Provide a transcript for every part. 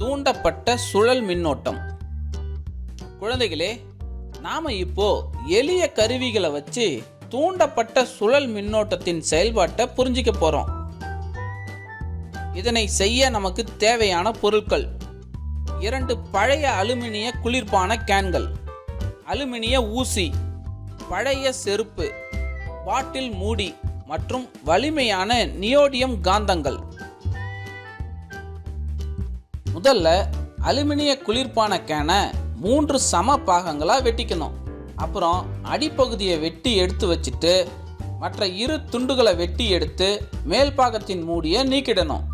தூண்டப்பட்ட சுழல் மின்னோட்டம். குழந்தைகளே, நாம இப்போ எளிய கருவிகளை வச்சு தூண்டப்பட்ட சுழல் மின்னோட்டத்தின் செயல்பாட்டை புரிஞ்சிக்க போறோம். இதனை செய்ய நமக்கு தேவையான பொருட்கள்: 2 பழைய அலுமினிய குளிர்பான கேன்கள், அலுமினிய ஊசி, பழைய செருப்பு, பாட்டில் மூடி மற்றும் வலிமையான நியோடியம் காந்தங்கள். முதல்ல அலுமினிய குளிர்பான கேனை 3 சம பாகங்களாக வெட்டிக்கணும். அப்புறம் அடிப்பகுதியை வெட்டி எடுத்து வச்சுட்டு மற்ற 2 துண்டுகளை வெட்டி எடுத்து மேல் பாகத்தின் மூடியை நீக்கிடணும்.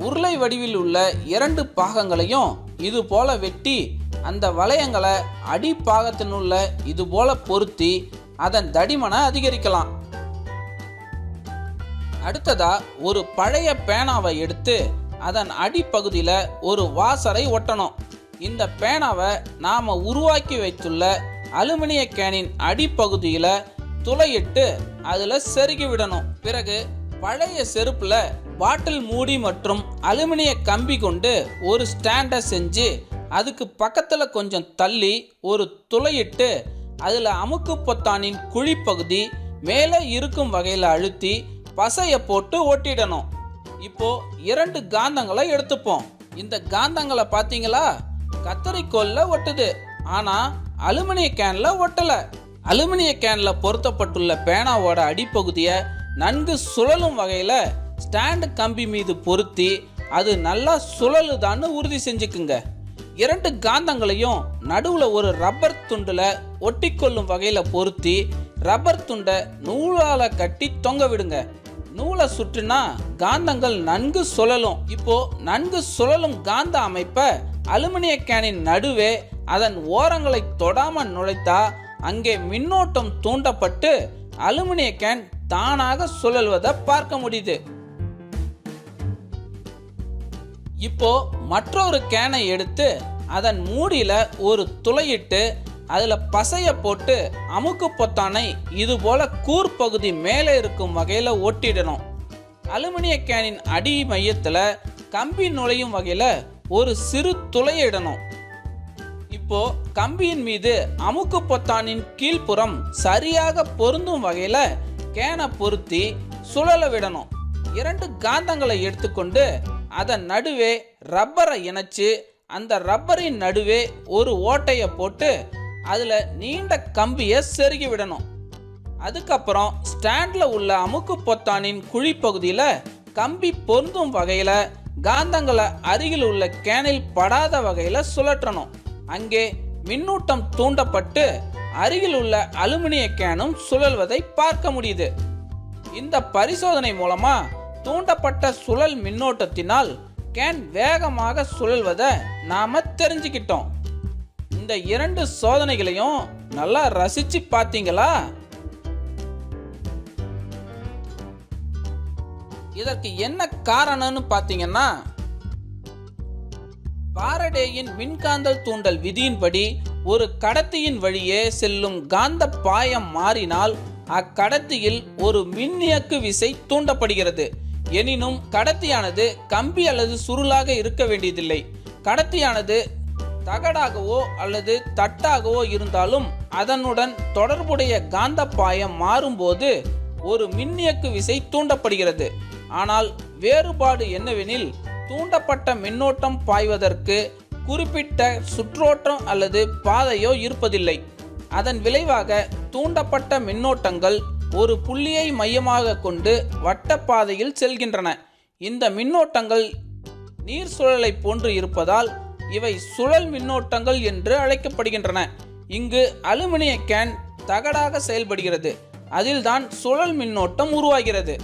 உருளை வடிவில் உள்ள 2 பாகங்களையும் இது போல வெட்டி அந்த வளையங்களை அடிப்பாகத்தினுள்ள இது போல பொருத்தி அதன் தடிமனை அதிகரிக்கலாம். அடுத்ததா ஒரு பழைய பேனாவை எடுத்து அதன் அடிப்பகுதியில் ஒரு வாசரை ஒட்டணும். இந்த பேனாவை நாம உருவாக்கி வைத்துள்ள அலுமினிய கேனின் அடிப்பகுதியில் துளையிட்டு அதில் செருகி விடணும். பிறகு பழைய செருப்புல பாட்டில் மூடி மற்றும் அலுமினிய கம்பி கொண்டு ஒரு ஸ்டாண்டை செஞ்சு அதுக்கு பக்கத்தில் கொஞ்சம் தள்ளி ஒரு துளையிட்டு அதில் அமுக்கு பொத்தானின் குழிப்பகுதி மேலே இருக்கும் வகையில் அழுத்தி பசையை போட்டு ஒட்டிடணும். இப்போ 2 காந்தங்களை எடுத்துப்போம். இந்த காந்தங்களை பார்த்தீங்களா? கத்தரிக்கோல்ல ஒட்டுது, ஆனா அலுமினிய கேன்ல ஒட்டல. அலுமினிய கேன்ல பொருத்தப்பட்டுள்ள பேனாவோட அடிப்பகுதியை நன்கு சுழலும் வகையில ஸ்டாண்டு கம்பி மீது பொருத்தி அது நல்லா சுழலுதான்னு உறுதி செஞ்சுக்குங்க. 2 காந்தங்களையும் நடுவுல ஒரு ரப்பர் துண்டுல ஒட்டிக்கொள்ளும் வகையில பொருத்தி ரப்பர் துண்டை நூலால கட்டி தொங்க விடுங்க. நூலை சுற்றினா காந்தங்கள் நன்கு சுழலும். இப்போ நன்கு சுழலும் காந்த அமைப்பை அலுமினிய கேனின் நடுவே அதன் ஓரங்களை தொடாம நுழைத்தா அங்கே மின்னோட்டம் தூண்டப்பட்டு அலுமினிய கேன் தானாக சுழல்வதை பார்க்க முடியுது. இப்போ மற்றொரு கேனை எடுத்து அதன் மூடியில ஒரு துளையிட்டு அதுல பசைய போட்டு அமுக்கு பொத்தானை இது போல கூர்பகுதி மேலே இருக்கும் வகையில ஒட்டிடணும். அலுமினிய கேனின் அடி மையத்துல கம்பி நுழையும் வகையில ஒரு சிறு துளையிடணும். இப்போ கம்பியின் மீது அமுக்கு பொத்தானின் கீழ்ப்புறம் சரியாக பொருந்தும் வகையில கேனை பொருத்தி சுழல விடணும். 2 காந்தங்களை எடுத்துக்கொண்டு அதன் நடுவே ரப்பரை இணைச்சு அந்த ரப்பரின் நடுவே ஒரு ஓட்டையை போட்டு அதுல நீண்ட கம்பியை செருகி விடணும். அதுக்கப்புறம் ஸ்டாண்ட்ல உள்ள அமுக்கு பொத்தானின் குழிப்பகுதியில கம்பி பொருந்தும் வகையில காந்தங்களை அருகில் உள்ள கேனில் படாத வகையில சுழற்றணும். அங்கே மின்னூட்டம் தூண்டப்பட்டு அருகில் உள்ள அலுமினிய கேனும் சுழல்வதை பார்க்க முடியுது. இந்த பரிசோதனை மூலமா தூண்டப்பட்ட சுழல் மின்னோட்டத்தினால் கேன் வேகமாக சுழல்வதை நாம தெரிஞ்சுக்கிட்டோம். இந்த 2 சோதனைகளையும் நல்லா ரசிச்சு பார்த்தீங்களா? இதற்கு என்ன காரணம்னு பார்த்தீங்கன்னா, பாரடேயின் மின்காந்தல் தூண்டல் விதியின்படி ஒரு கடத்தியின் வழியே செல்லும் காந்த பாயம் மாறினால் அக்கடத்தியில் ஒரு மின்னியக்கு விசை தூண்டப்படுகிறது. எனினும் கடத்தியானது கம்பி அல்லது சுருளாக இருக்க வேண்டியதில்லை. கடத்தியானது தகடாகவோ அல்லது தட்டாகவோ இருந்தாலும் அதனுடன் தொடர்புடைய காந்த பாயம் மாறும்போது ஒரு மின்னியக்கு விசை தூண்டப்படுகிறது. ஆனால் வேறுபாடு என்னவெனில், தூண்டப்பட்ட மின்னோட்டம் பாய்வதற்கு குறிப்பிட்ட சுற்றோட்டம் அல்லது பாதையோ இருப்பதில்லை. அதன் விளைவாக தூண்டப்பட்ட மின்னோட்டங்கள் ஒரு புள்ளியை மையமாக கொண்டு வட்டப்பாதையில் செல்கின்றன. இந்த மின்னோட்டங்கள் நீர் சுழலை போன்று இருப்பதால் இவை சுழல் மின்னோட்டங்கள் என்று அழைக்கப்படுகின்றன. இங்கு அலுமினிய கேன் தகடாக செயல்படுகிறது. அதில்தான் சுழல் மின்னோட்டம் உருவாகிறது.